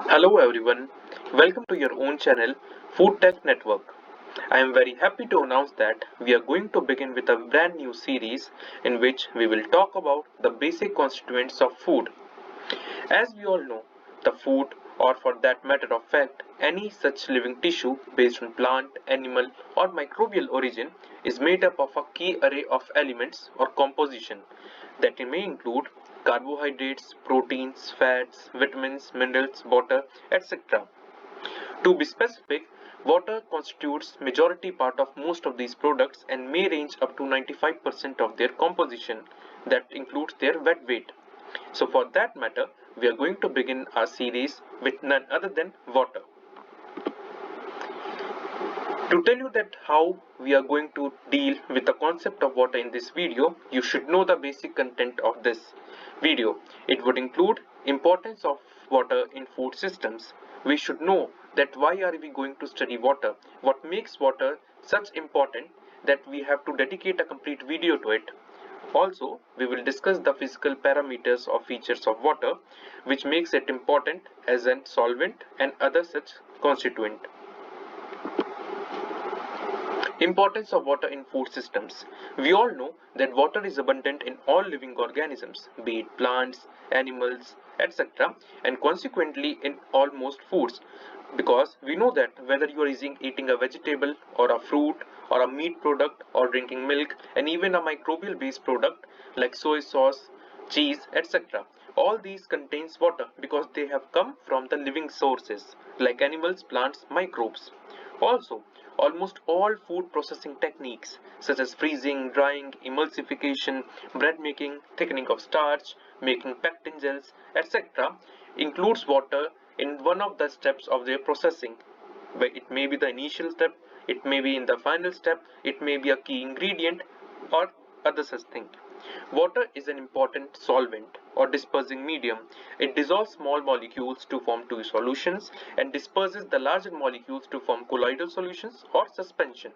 Hello everyone, welcome to your own channel Food Tech Network. I am very happy to announce that we are going to begin with a brand new series in which we will talk about the basic constituents of food. As we all know, the food, or for that matter of fact, any such living tissue based on plant, animal, or microbial origin is made up of a key array of elements or composition that may include carbohydrates, proteins, fats, vitamins, minerals, water, etc. To be specific, water constitutes majority part of most of these products and may range up to 95% of their composition, that includes their wet weight. So for that matter, we are going to begin our series with none other than water. To tell you that how we are going to deal with the concept of water in this video, you should know the basic content of this video. It would include importance of water in food systems. We should know that why are we going to study water, what makes water such important that we have to dedicate a complete video to it. Also, we will discuss the physical parameters or features of water, which makes it important as a solvent and other such constituent. Importance of water in food systems. We all know that water is abundant in all living organisms, be it plants, animals, etc., and consequently in almost foods. Because we know that whether you are eating a vegetable or a fruit or a meat product or drinking milk and even a microbial based product like soy sauce, cheese, etc., all these contains water because they have come from the living sources like animals, plants, microbes. Also, almost all food processing techniques such as freezing, drying, emulsification, bread making, thickening of starch, making pectin gels, etc. includes water in one of the steps of their processing. Where it may be the initial step, it may be in the final step, it may be a key ingredient or other such thing. Water is an important solvent or dispersing medium. It dissolves small molecules to form two solutions and disperses the larger molecules to form colloidal solutions or suspension.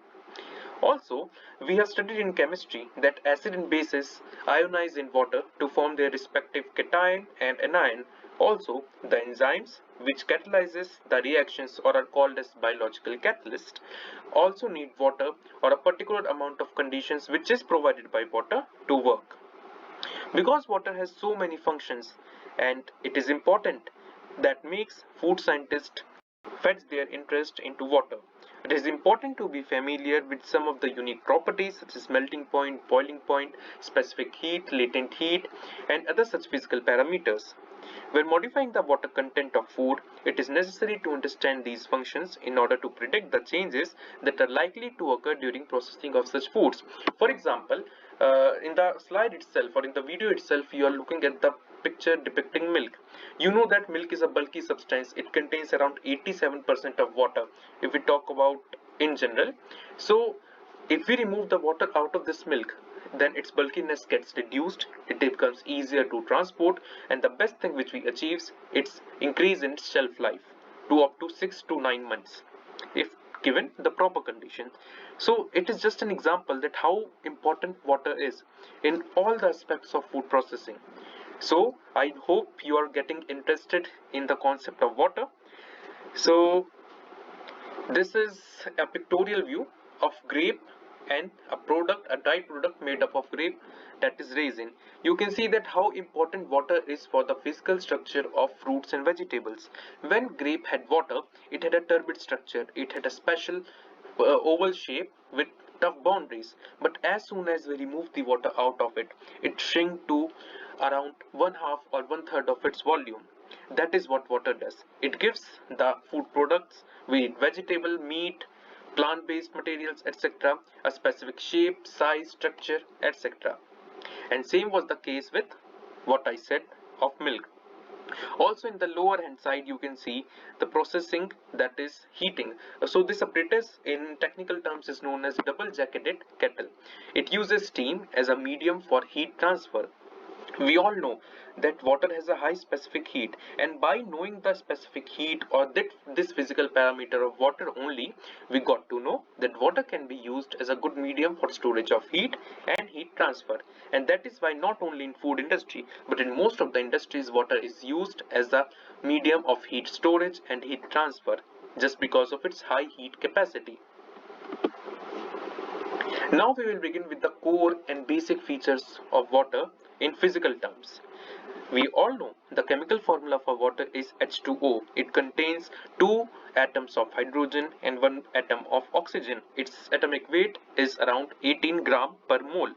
Also, we have studied in chemistry that acid and bases ionize in water to form their respective cation and anion. Also, the enzymes which catalyzes the reactions or are called as biological catalysts also need water or a particular amount of conditions which is provided by water to work. Because water has so many functions and it is important that makes food scientists fetch their interest into water. It is important to be familiar with some of the unique properties such as melting point, boiling point, specific heat, latent heat, and other such physical parameters. When modifying the water content of food, it is necessary to understand these functions in order to predict the changes that are likely to occur during processing of such foods. For example, in the slide itself or in the video itself, you are looking at the picture depicting milk. You know that milk is a bulky substance. It contains around 87% of water if we talk about in general. So if we remove the water out of this milk, then its bulkiness gets reduced, it becomes easier to transport, and the best thing which we achieves its increase in shelf life to up to 6 to 9 months if given the proper conditions. So it is just an example that how important water is in all the aspects of food processing. So I hope you are getting interested in the concept of water. So this is a pictorial view of grape and a dry product made up of grape, that is resin. You can see that how important water is for the physical structure of fruits and vegetables. When grape had water, it had a turbid structure. It had a special oval shape with tough boundaries. But as soon as we remove the water out of it, it shrank to around one half or one third of its volume. That is what water does. It gives the food products, be it vegetable, meat, plant-based materials, etc., a specific shape, size, structure, etc. And same was the case with what I said of milk. Also in the lower hand side you can see the processing, that is heating. So this apparatus in technical terms is known as double jacketed kettle. It uses steam as a medium for heat transfer. We all know that water has a high specific heat, and by knowing the specific heat or this physical parameter of water only, we got to know that water can be used as a good medium for storage of heat and heat transfer. And that is why not only in food industry but in most of the industries, water is used as a medium of heat storage and heat transfer, just because of its high heat capacity. Now we will begin with the core and basic features of water in physical terms. We all know the chemical formula for water is H2O. It contains two atoms of hydrogen and one atom of oxygen. Its atomic weight is around 18 gram per mole.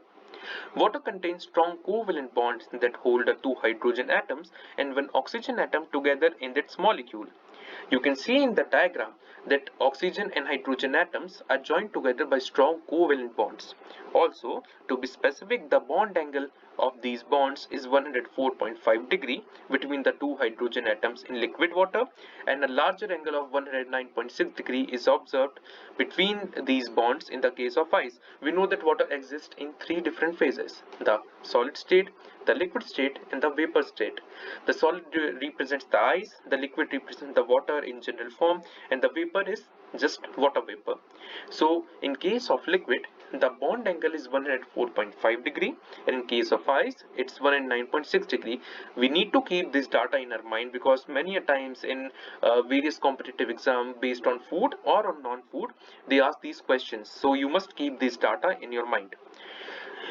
Water contains strong covalent bonds that hold the two hydrogen atoms and one oxygen atom together in its molecule. You can see in the diagram that oxygen and hydrogen atoms are joined together by strong covalent bonds. Also, to be specific, the bond angle of these bonds is 104.5 degree between the two hydrogen atoms in liquid water, and a larger angle of 109.6 degree is observed between these bonds in the case of ice. We know that water exists in three different phases: the solid state, the liquid state, and the vapor state. The solid represents the ice, the liquid represents the water in general form, and the vapor is just water vapor. So in case of liquid, the bond angle is 104.5 degree, and in case of ice it's 109.6 degree. We need to keep this data in our mind because many a times in various competitive exam based on food or on non-food, they ask these questions, so you must keep this data in your mind.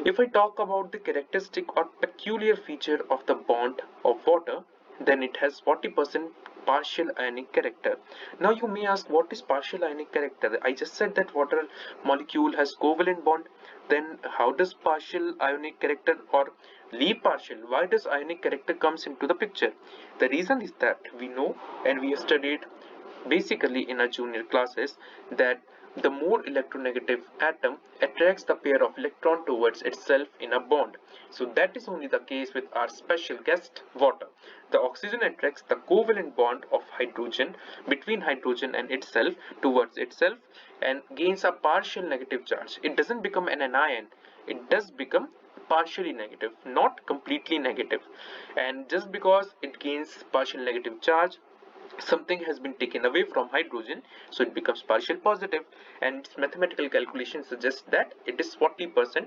If I talk about the characteristic or peculiar feature of the bond of water, then it has 40% partial ionic character. Now you may ask, what is partial ionic character? I just said that water molecule has covalent bond. Then how does partial ionic character or leave partial, why does ionic character comes into the picture? The reason is that we know and we have studied basically in our junior classes that the more electronegative atom attracts the pair of electron towards itself in a bond. So that is only the case with our special guest water. The oxygen attracts the covalent bond of hydrogen between hydrogen and itself towards itself and gains a partial negative charge. It doesn't become an anion, it does become partially negative, not completely negative. And just because it gains partial negative charge, something has been taken away from hydrogen, so it becomes partial positive, and its mathematical calculation suggests that it is 40%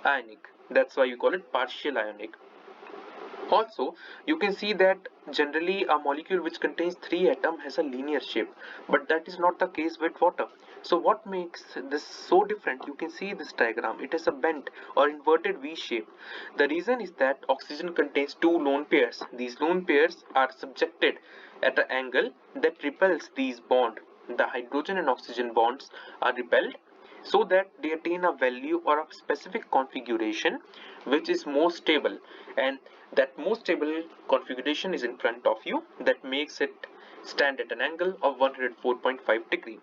ionic. That's why you call it partial ionic. Also, you can see that generally a molecule which contains three atoms has a linear shape, but that is not the case with water. So what makes this so different? You can see this diagram. It has a bent or inverted V shape. The reason is that oxygen contains two lone pairs. These lone pairs are subjected at an angle that repels these bonds. The hydrogen and oxygen bonds are repelled so that they attain a value or a specific configuration which is more stable, and that most stable configuration is in front of you, that makes it stand at an angle of 104.5 degree.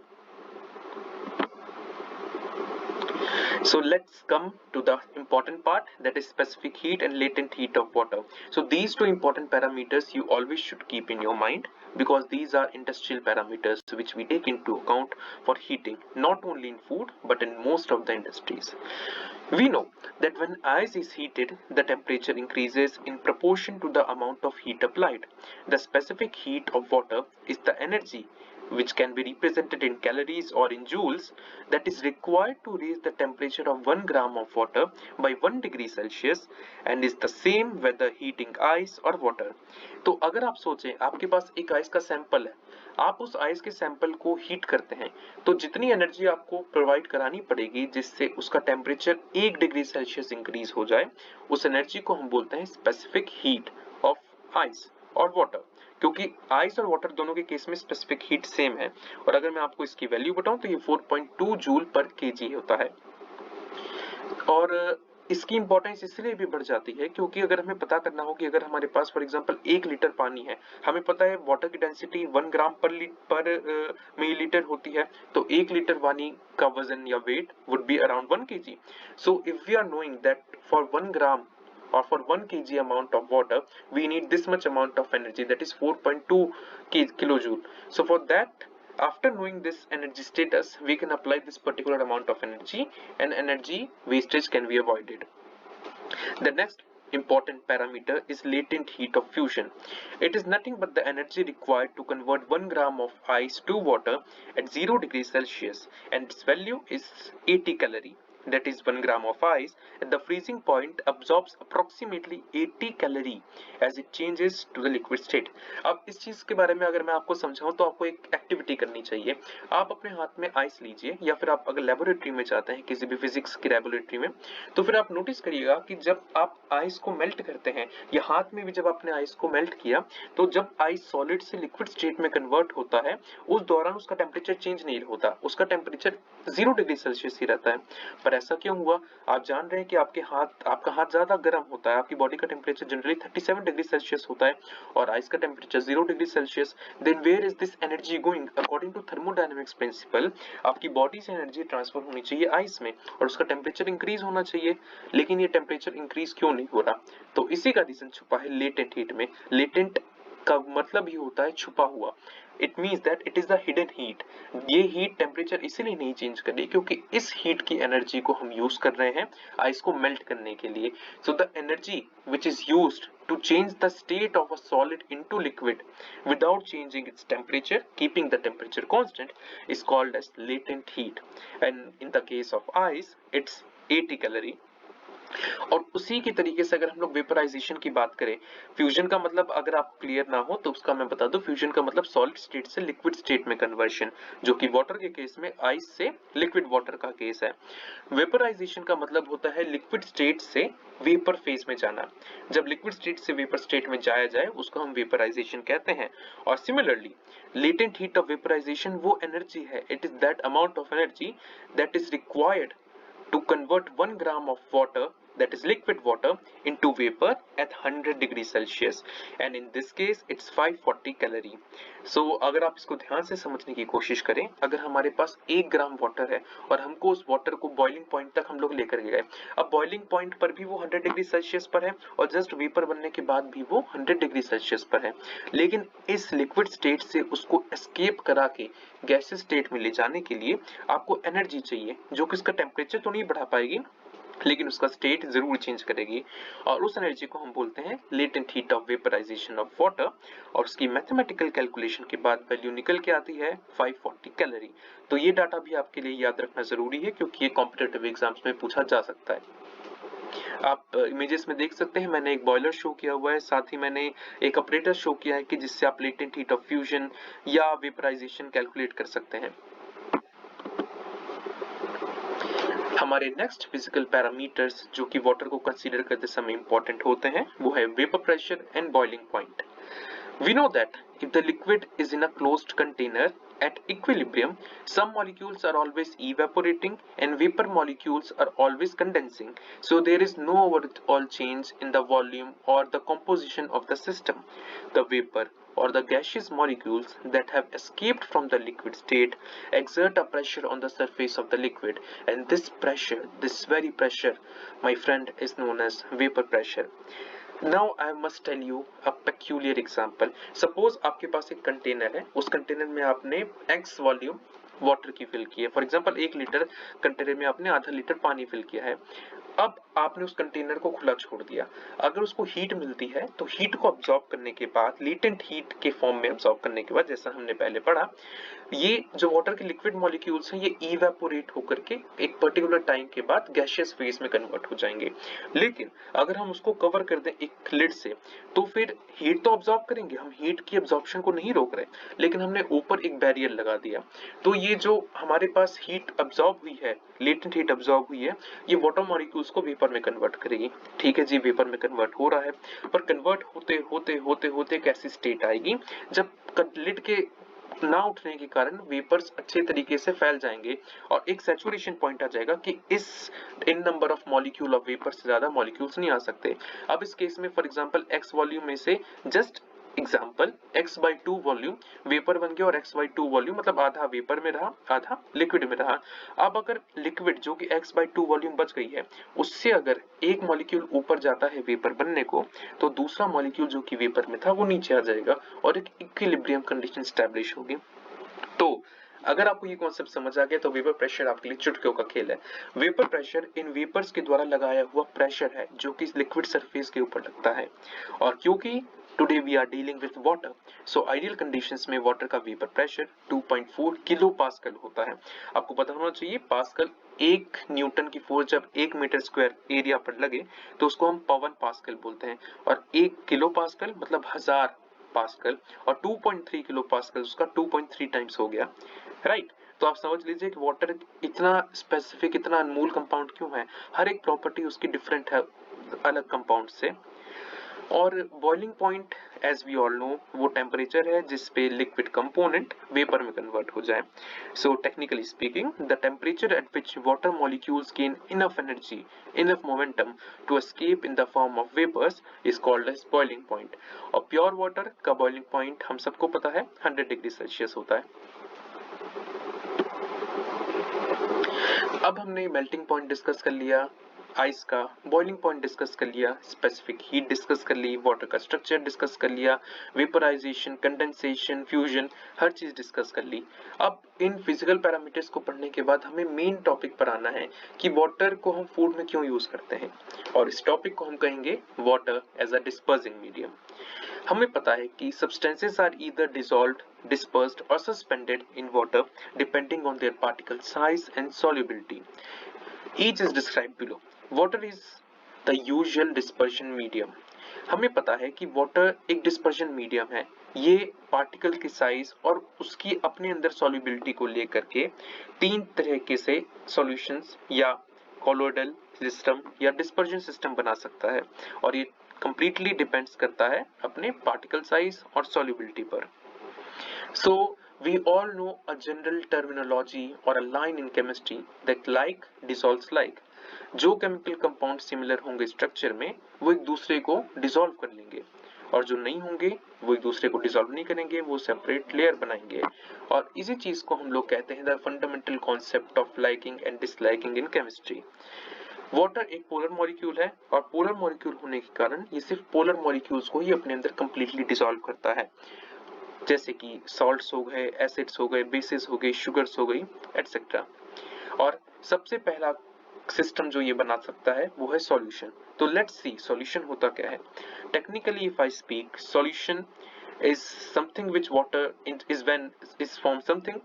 So let's come to the important part, that is specific heat and latent heat of water. So these two important parameters you always should keep in your mind because these are industrial parameters which we take into account for heating, not only in food but in most of the industries. We know that when ice is heated, the temperature increases in proportion to the amount of heat applied. The specific heat of water is the energy, which can be represented in calories or in joules, that is required to raise the temperature of 1 gram of water by 1 degree Celsius and is the same whether heating ice or water. तो अगर आप सोचें आपके पास एक ice का sample है, आप उस आइस के सैंपल को हीट करते हैं, तो जितनी एनर्जी आपको प्रोवाइड करानी पड़ेगी जिससे उसका टेम्परेचर 1 डिग्री सेल्सियस इंक्रीज हो जाए, उस एनर्जी को हम बोलते हैं स्पेसिफिक हीट ऑफ आइस और वाटर, क्योंकि आइस और वाटर दोनों के केस में स्पेसिफिक हीट सेम है। और अगर मैं आपको इसकी वैल्यू बताऊं तो ये 4.2 जूल पर केजी होता है। और इसकी इंपॉर्टेंस इसलिए भी बढ़ जाती है क्योंकि अगर हमें पता करना हो कि अगर हमारे पास फॉर एग्जांपल 1 लीटर पानी है, हमें पता है वाटर की डेंसिटी 1 ग्राम पर मिलीलीटर होती है, तो 1 लीटर पानी का वजन या weight would be around 1 KG. So if we are knowing that for 1 gram or for 1 kg amount of water we need this much amount of energy, that is 4.2 kilojoule. So for that, after knowing this energy status, we can apply this particular amount of energy and energy wastage can be avoided. The next important parameter is latent heat of fusion. It is nothing but the energy required to convert 1 gram of ice to water at 0 degrees Celsius, and its value is 80 calorie. That is 1 gram of ice at the freezing point absorbs approximately 80 calorie as it changes to the liquid state. अब इस चीज के बारे में अगर मैं आपको समझाऊं तो आपको एक एक्टिविटी करनी चाहिए। आप अपने हाथ में आइस लीजिए, या फिर आप अगर लेबोरेटरी में जाते हैं किसी भी फिजिक्स की लेबोरेटरी में, तो फिर आप नोटिस करिएगा कि जब आप आइस को मेल्ट करते हैं, या हाथ में भी जब आपने आइस को मेल्ट किया, तो जब आइस सॉलिड से लिक्विड स्टेट में कन्वर्ट होता है उस दौरान उसका टेम्परेचर चेंज नहीं होता, उसका टेम्परेचर 0 डिग्री सेल्सियस ही रहता है। पर ऐसा क्यों हुआ? आप जान रहे हैं कि आपका हाथ ज्यादा गर्म होता है, आपकी बॉडी का टेम्परेचर जनरली 37 डिग्री सेल्सियस होता है और आइस का temperature 0 degree Celsius. Then where is this energy going? According to thermodynamics principle, आपकी बॉडी से एनर्जी ट्रांसफर होनी चाहिए आइस में और उसका टेम्परेचर इंक्रीज होना चाहिए, लेकिन ये टेम्परेचर इंक्रीज क्यों नहीं हो रहा? तो इसी का रीजन छुपा है लेटेंट हीट में। लेटेंट का मतलब ही होता है छुपा हुआ। It means that it is the hidden heat. ये हीट टेम्परेचर इसीलिए नहीं चेंज कर रही क्योंकि इस हीट की एनर्जी को हम यूज कर रहे हैं आइस को मेल्ट करने के लिए। So the energy which is used to change the state of a solid into liquid without changing its temperature, keeping the temperature constant, is called as latent heat. And in the case of ice, it's 80 calorie. और उसी के तरीके से अगर हम लोग vaporisation की बात करें, फ्यूजन का मतलब अगर आप क्लियर ना हो तो उसका मैं बता दूं, फ्यूजन का मतलब सॉलिड स्टेट से लिक्विड स्टेट में कन्वर्शन, जो कि वाटर के केस में आइस से लिक्विड वाटर का केस है। वेपराइजेशन का मतलब होता है लिक्विड स्टेट से वेपर फेज में जाना। जब लिक्विड स्टेट से वेपर स्टेट में जाया जाए उसको हम वेपराइजेशन कहते हैं। और similarly latent heat of vaporization वो एनर्जी है, it is that amount of energy that is required to convert 1 gram of water, that is liquid water, into vapor at 100 degrees Celsius, and in this case it's 540 calorie. So अगर आप इसको ध्यान से समझने की कोशिश करें, अगर हमारे पास 1 ग्राम वाटर है और हमको उस वाटर को बॉइलिंग पॉइंट तक हम लोग लेकर गए, अब बॉइलिंग पॉइंट पर भी वो 100 डिग्री सेल्सियस पर है और जस्ट वेपर बनने के बाद भी वो 100 डिग्री सेल्सियस पर है, लेकिन इस लिक्विड स्टेट से उसको एस्केप करा के गैसियस स्टेट में ले जाने के लिए आपको एनर्जी चाहिए, जो कि उसका टेम्परेचर तो नहीं बढ़ा पाएगी लेकिन उसका स्टेट जरूर चेंज करेगी, और उस एनर्जी को हम बोलते हैं latent heat of vaporization of water. और उसकी मैथमेटिकल कैलकुलेशन के बाद वैल्यू निकल के आती है 540 कैलोरी। तो ये डाटा भी आपके लिए याद रखना जरूरी है क्योंकि ये कॉम्पिटिटिव एग्जाम्स में पूछा जा सकता है। आप इमेजेस में देख सकते हैं, मैंने एक बॉयलर शो किया हुआ है, साथ ही मैंने एक ऑपरेटर शो किया है कि जिससे आप लेटेंट हीट ऑफ फ्यूजन या वेपराइजेशन कैलकुलेट कर सकते हैं। हमारे नेक्स्ट फिजिकल पैरामीटर्स जो कि वाटर को कंसीडर करते समय इंपॉर्टेंट होते हैं वो है vapour pressure and boiling point. We know that if the liquid is in a closed container at equilibrium, some molecules are always evaporating and vapor molecules are always condensing. So there is no overall change in the volume or the composition of the system. The vapor or the gaseous molecules that have escaped from the liquid state exert a pressure on the surface of the liquid, and this pressure, this very pressure, my friend, is known as vapor pressure. Now I must tell you a peculiar example. Suppose आपके पास एक container है, उस container में आपने x volume water की fill की है। For example 1 litre container में आपने आधा लीटर पानी फिल किया है। अब आपने उस कंटेनर को खुला छोड़ दिया। अगर उसको हीट मिलती है तो हीट को अब्सॉर्ब करने के बाद, लेटेंट हीट के फॉर्म में अब्सॉर्ब करने के बाद, जैसा हमने पहले पढ़ा, ये जो वाटर के लिक्विड मॉलिक्यूल्स हैं ये इवेपोरेट होकर के एक पर्टिकुलर टाइम के बाद गैसियस फेज में कन्वर्ट हो जाएंगे। लेकिन अगर हम उसको कवर कर दें एक लिड से तो फिर हीट तो अब्सॉर्ब करेंगे, हम हीट की अब्सॉर्प्शन को नहीं रोक रहे, लेकिन हमने ऊपर एक बैरियर लगा दिया। तो ये जो हमारे पास हीट अब्सॉर्ब हुई है, लेटेंट हीट अब्सॉर्ब हुई है, ये वाटर मॉलिक्यूल्स को वेपर में कन्वर्ट करेगी। ठीक है जी, वेपर में कन्वर्ट हो रहा है, पर कन्वर्ट होते होते होते होते कैसी स्टेट आएगी जब लिड के ना उठने के कारण वेपर्स अच्छे तरीके से फैल जाएंगे और एक सैचुरेशन पॉइंट आ जाएगा कि इस इन number of molecule of vapour से ज्यादा मॉलिक्यूल्स नहीं आ सकते। अब इस केस में फॉर एग्जांपल x वॉल्यूम में से just example x/2 volume vapour बन गया और x/2 वॉल्यूम मतलब आधा वेपर में रहा आधा लिक्विड में रहा। अब अगर लिक्विड जो कि x/2 वॉल्यूम बच गई है उससे अगर एक मॉलिक्यूल ऊपर जाता है वेपर बनने को, तो दूसरा मॉलिक्यूल जो कि वेपर में था वो नीचे आ जाएगा और एक इक्विलिब्रियम कंडीशन स्टैब्लिश होगी। तो अगर आपको ये कॉन्सेप्ट समझ आ गया तो वेपर प्रेशर आपके लिए चुटकियों का खेल है। वेपर प्रेशर इन वेपर्स के द्वारा लगाया हुआ प्रेशर है जो कि लिक्विड सरफेस के ऊपर लगता है। और क्योंकि today we are dealing with water, so ideal conditions में वाटर का वेपर प्रेशर 2.4 किलो पास्कल होता है। आपको पता होना चाहिए पास्कल, एक न्यूटन की फोर्स जब 1 मीटर स्क्वायर एरिया पर लगे तो उसको हम पवन पास्कल बोलते हैं, और 1 किलो पास्कल मतलब 1000 पास्कल, और 2.3 किलो पास्कल उसका 2.3 टाइम्स हो गया, राइट। तो आप समझ लीजिए कि वाटर इतना स्पेसिफिक, इतना अनमोल कंपाउंड क्यों है, हर एक प्रॉपर्टी उसकी डिफरेंट है अलग कंपाउंड से। और boiling point as we all know वो टेम्परेचर है जिस पे लिक्विड कंपोनेंट वेपर में कन्वर्ट हो जाए। So technically speaking the temperature at which water molecules gain enough energy, enough momentum to escape in the form of vapours is called as boiling point. और pure water का boiling point हम सबको पता है 100 degree Celsius होता है। अब हमने मेल्टिंग पॉइंट डिस्कस कर लिया, आइस का बॉइलिंग पॉइंट डिस्कस कर लिया, स्पेसिफिक हीट डिस्कस कर ली, वाटर का स्ट्रक्चर डिस्कस कर लिया, वेपराइजेशन, कंडेंसेशन, फ्यूजन, हर चीज डिस्कस कर ली। अब इन फिजिकल पैरामीटर्स को पढ़ने के बाद हमें मेन टॉपिक पर आना है कि वाटर को हम फूड में क्यों यूज करते हैं, और इस टॉपिक को हम कहेंगे water as a dispersing medium. हमें पता है कि substances are either dissolved, dispersed or suspended in water depending on their particle size and solubility. Each is described below. Water is the usual dispersion medium. हमें पता है कि water एक dispersion medium है, ये पार्टिकल की साइज और उसकी अपने अंदर सॉल्युबिलिटी को लेकर के तीन तरीके से सॉल्यूशंस या कोलोइडल सिस्टम या डिस्पर्जन सिस्टम बना सकता है, और ये completely depends करता है अपने particle size और solubility पर। So we all know a general terminology or a line in chemistry that like dissolves like। जो chemical compound similar होंगे structure में वो एक दूसरे को dissolve कर लेंगे, और जो नहीं होंगे वो एक दूसरे को dissolve नहीं करेंगे, वो separate layer बनाएंगे। और इसी चीज को हम लोग कहते हैं the fundamental concept of liking and disliking in chemistry। Water एक पोलर मॉलिक्यूल है, और पोलर मॉलिक्यूल होने के कारण ये सिर्फ पोलर मॉलिक्यूल्स को ही अपने अंदर कंप्लीटली डिसॉल्व करता है, जैसे कि सॉल्ट्स हो गए, एसिड्स हो गए, बेसिस हो गई, शुगर्स हो गई, एटसेट्रा। और सबसे पहला सिस्टम जो ये बना सकता है वो है सॉल्यूशन। तो लेट्स सी सॉल्यूशन होता क्या है। Technically if I speak, solution is something which water is when is from something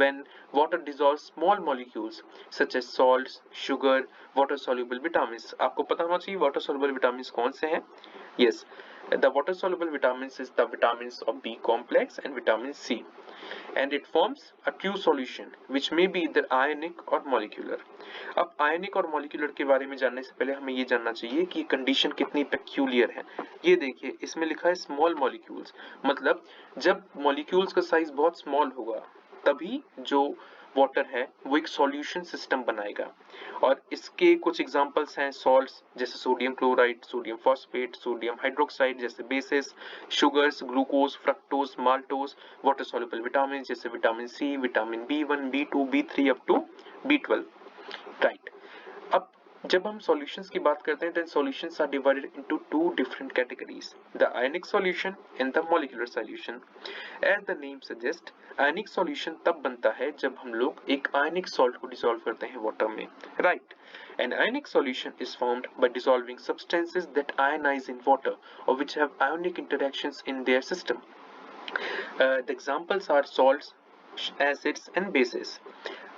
when water dissolves small molecules such as salts, sugar, water soluble vitamins। आपको पता होना चाहिए water soluble vitamins कौन से हैं। yes, the water soluble vitamins is the vitamins of B complex and vitamin C, and it forms a true solution which may be either ionic or molecular। अब आयनिक और molecular के बारे में जानने से पहले हमें ये जानना चाहिए कि कंडीशन कितनी पेक्यूलियर है। ये देखिए इसमें लिखा है स्मॉल मॉलिक्यूल्स, मतलब जब मॉलिक्यूल्स का साइज बहुत स्मॉल होगा तभी जो वाटर है वो एक सॉल्यूशन सिस्टम बनाएगा। और इसके कुछ एग्जांपल्स हैं सॉल्ट्स जैसे sodium chloride, sodium phosphate, sodium hydroxide जैसे bases, sugars, glucose, fructose, maltose, water soluble vitamin जैसे vitamin C, vitamin B1, B2, B3 up to B12, right. अब जब हम सॉल्यूशंस की बात करते हैं then solutions are divided into two different categories, the ionic solution and the molecular solution। as the name suggests, ionic solution तब बनता है जब हम लोग एक ionic salt को dissolve करते हैं water में, right। an ionic solution is formed by dissolving substances that ionize in water or which have ionic interactions in their system। the examples are salts, acids and bases।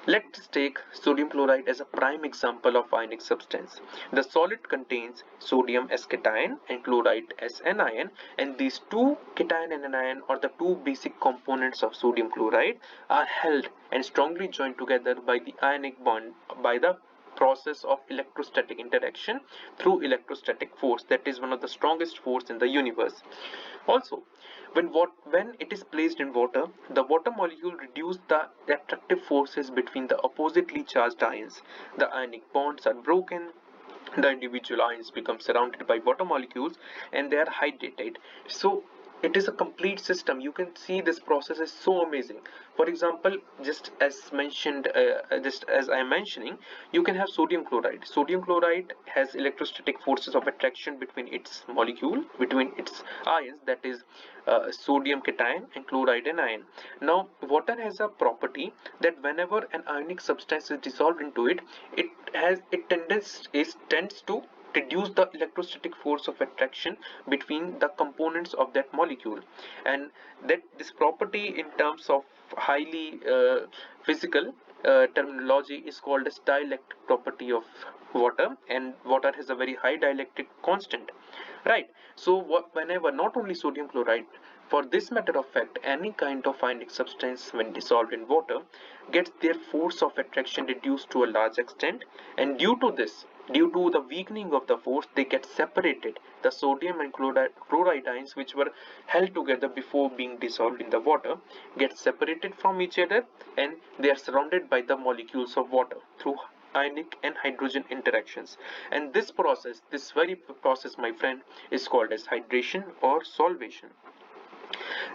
Let's take sodium chloride as a prime example of ionic substance। The solid contains sodium as cation and chloride as anion, and these two cation and anion, or the two basic components of sodium chloride, are held and strongly joined together by the ionic bond by the process of electrostatic interaction through electrostatic force, that is one of the strongest force in the universe। Also, when it is placed in water, the water molecule reduce the attractive forces between the oppositely charged ions, the ionic bonds are broken, the individual ions become surrounded by water molecules and they are hydrated। So it is a complete system. You can see this process is so amazing. For example, just as mentioned, just as I am mentioning, you can have sodium chloride. Sodium chloride has electrostatic forces of attraction between its molecule, between its ions, that is sodium cation and chloride anion. Now water has a property that whenever an ionic substance is dissolved into it, it tends to reduce the electrostatic force of attraction between the components of that molecule, and that this property in terms of highly physical terminology is called as dielectric property of water, and water has a very high dielectric constant, right? So whenever, not only sodium chloride, for this matter of fact, any kind of ionic substance when dissolved in water gets their force of attraction reduced to a large extent, and due to this, due to the weakening of the force, they get separated. The sodium and chloride ions, which were held together before being dissolved in the water, get separated from each other, and they are surrounded by the molecules of water through ionic and hydrogen interactions. And this process, this very process, my friend, is called as hydration or solvation.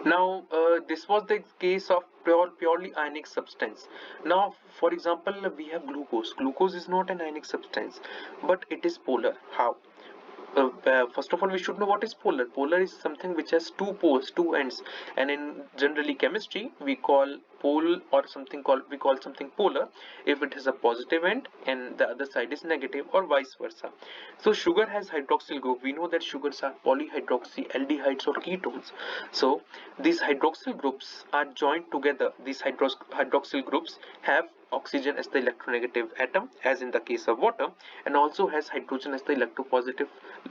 Now this was the case of purely ionic substance. Now for example, we have glucose. Glucose is not an ionic substance, but it is polar. How? First of all, we should know what is polar. Polar is something which has two poles, two ends, and in generally chemistry we call pole, or something called, we call something polar if it has a positive end and the other side is negative, or vice versa. So sugar has hydroxyl group. We know that sugars are polyhydroxy aldehydes or ketones. So these hydroxyl groups are joined together. These hydroxyl groups have oxygen as the electronegative atom, as in the case of water, and also has hydrogen as the electropositive,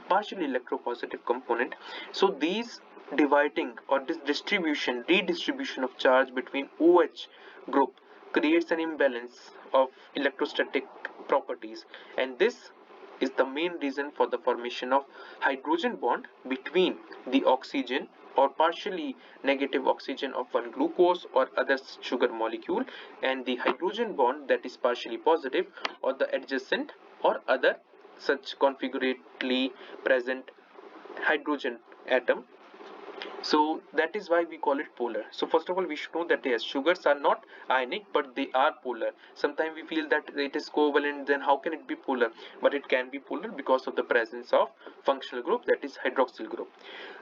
partially electropositive component. So these dividing, or this redistribution of charge between OH group creates an imbalance of electrostatic properties, and this is the main reason for the formation of hydrogen bond between the oxygen or partially negative oxygen of one glucose or other sugar molecule, and the hydrogen bond that is partially positive or the adjacent or other such configurately present hydrogen atom. So that is why we call it polar. So first of all, we should know that yes, sugars are not ionic, but they are polar. Sometimes we feel that it is covalent, then how can it be polar? But it can be polar because of the presence of functional group, that is hydroxyl group.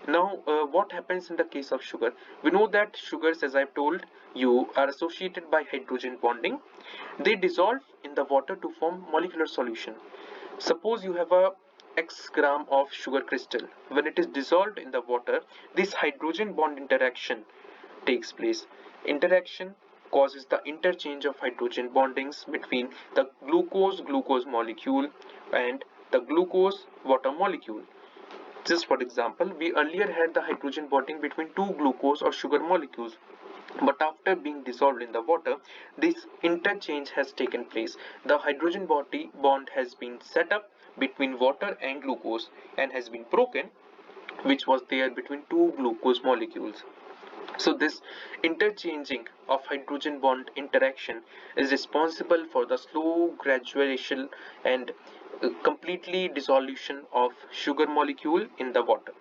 Now what happens in the case of sugar? We know that sugars, as I've told you, are associated by hydrogen bonding. They dissolve in the water to form molecular solution. Suppose you have a x gram of sugar crystal. When it is dissolved in the water, this hydrogen bond interaction takes place. Interaction causes the interchange of hydrogen bondings between the glucose molecule and the glucose water molecule. Just for example, we earlier had the hydrogen bonding between two glucose or sugar molecules, but after being dissolved in the water, this interchange has taken place. The hydrogen bond has been set up between water and glucose and has been broken, which was there between two glucose molecules. So this interchanging of hydrogen bond interaction is responsible for the slow graduation and completely dissolution of sugar molecule in the water.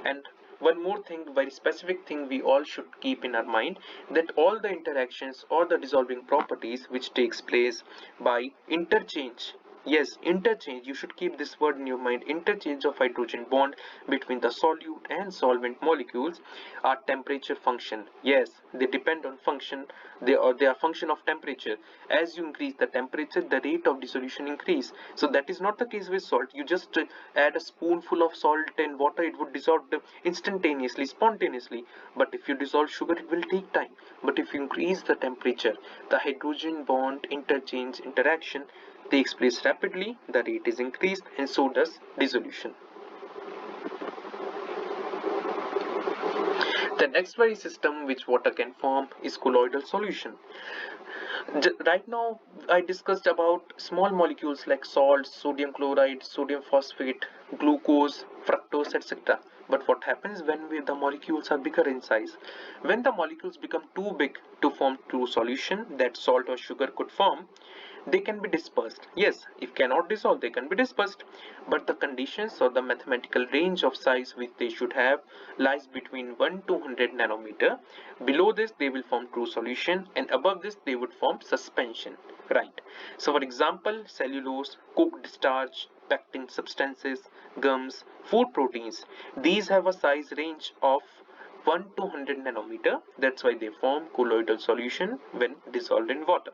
And one more thing, very specific thing we all should keep in our mind, that all the interactions or the dissolving properties which takes place by interchange, yes, interchange, you should keep this word in your mind, interchange of hydrogen bond between the solute and solvent molecules are temperature function. Yes, they depend on function, they are function of temperature. As you increase the temperature, the rate of dissolution increase. So that is not the case with salt. You just add a spoonful of salt in water, it would dissolve instantaneously, spontaneously. But if you dissolve sugar, it will take time. But if you increase the temperature, the hydrogen bond interchange interaction takes place rapidly, the rate is increased, and so does dissolution. The next very system which water can form is colloidal solution. Right now I discussed about small molecules like salt, sodium chloride, sodium phosphate, glucose, fructose, etc. But what happens when the molecules are bigger in size? When the molecules become too big to form true solution that salt or sugar could form, they can be dispersed. Yes, if cannot dissolve, they can be dispersed, but the conditions or the mathematical range of size which they should have lies between 1 to 100 nanometer. Below this they will form true solution, and above this they would form suspension, right? So for example, cellulose, cooked starch, pectin substances, gums, food proteins, these have a size range of 1 to 100 nanometer. That's why they form colloidal solution when dissolved in water.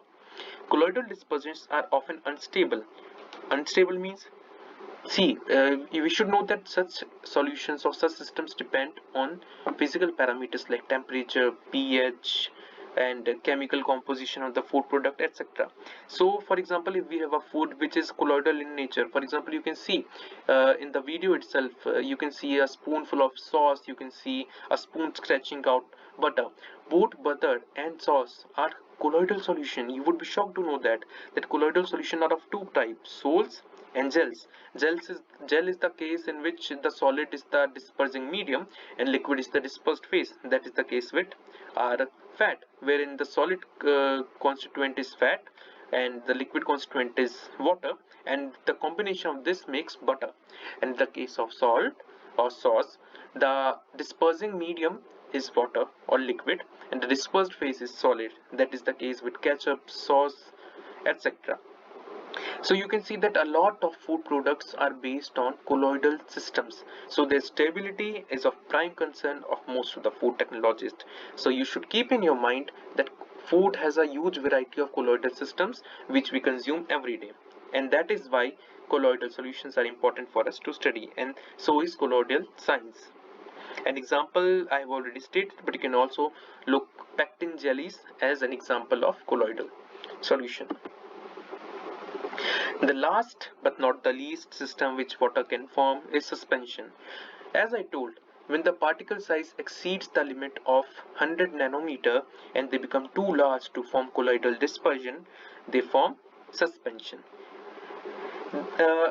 Colloidal dispersions are often unstable. Unstable means, see, we should know that such solutions or such systems depend on physical parameters like temperature, pH, and chemical composition of the food product, etc. So, for example, if we have a food which is colloidal in nature, for example, you can see in the video itself, you can see a spoonful of sauce, you can see a spoon scratching out butter. Both butter and sauce are colloidal solution. You would be shocked to know that colloidal solution are of two types: sols and gels. Gel is the case in which the solid is the dispersing medium and liquid is the dispersed phase. That is the case with our fat, wherein the solid constituent is fat and the liquid constituent is water, and the combination of this makes butter. And in the case of salt or sauce, the dispersing medium is water or liquid and the dispersed phase is solid. That is the case with ketchup, sauce, etc. So you can see that a lot of food products are based on colloidal systems. So their stability is of prime concern of most of the food technologists. So you should keep in your mind that food has a huge variety of colloidal systems which we consume every day. And that is why colloidal solutions are important for us to study, and so is colloidal science. An example I have already stated, but you can also look pectin jellies as an example of colloidal solution. The last but not the least system which water can form is suspension. As I told, when the particle size exceeds the limit of 100 nanometer and they become too large to form colloidal dispersion, they form suspension.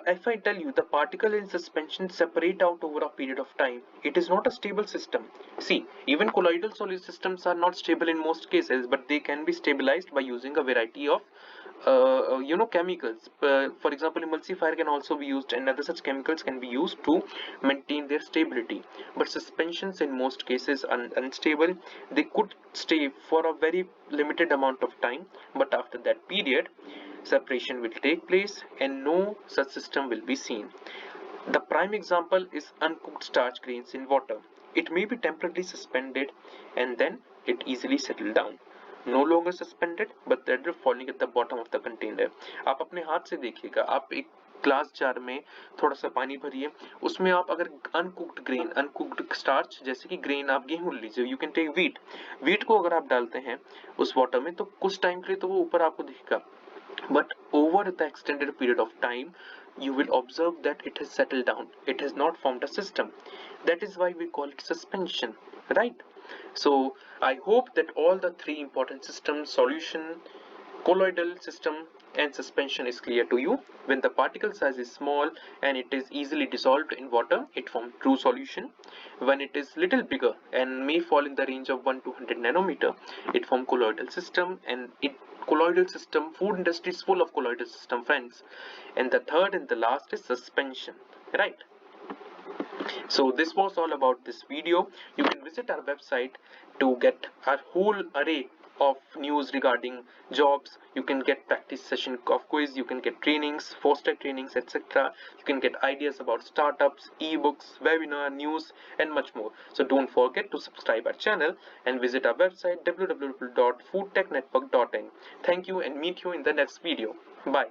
If I tell you the particle in suspension separate out over a period of time, it is not a stable system. See, even colloidal solid systems are not stable in most cases, but they can be stabilized by using a variety of chemicals. For example, emulsifier can also be used, and other such chemicals can be used to maintain their stability. But suspensions in most cases are unstable. They could stay for a very limited amount of time, but after that period, separation will take place and no such system will be seen. The prime example is uncooked starch grains in water. It may be temporarily suspended and then it easily settle down. No longer suspended but rather falling at the bottom of the container. आप अपने हाथ से देखिएगा, आप एक glass jar में थोड़ा सा पानी भरिए, उसमें आप अगर अनकुक्ड ग्रेन, अनकुक्ड स्टार्च, जैसे कि ग्रेन आप गेहूं लीजिए, यू कैन टेक वीट को अगर आप डालते हैं उस वाटर में तो कुछ टाइम के लिए तो वो ऊपर आपको दिखेगा, but over the extended period of time you will observe that it has settled down, it has not formed a system. That is why we call it suspension, right? So I hope that all the three important systems, solution, colloidal system and suspension, is clear to you. When the particle size is small and it is easily dissolved in water, it forms true solution. When it is little bigger and may fall in the range of 1 to 100 nanometer, it forms colloidal system. And it colloidal system, food industry is full of colloidal system, friends. And the third and the last is suspension, right? So this was all about this video. You can visit our website to get our whole array of news regarding jobs. You can get practice session of quiz, you can get trainings, foster trainings, etc. You can get ideas about startups, ebooks, webinar news and much more. So don't forget to subscribe our channel and visit our website www.foodtechnetwork.in. Thank you and meet you in the next video. Bye.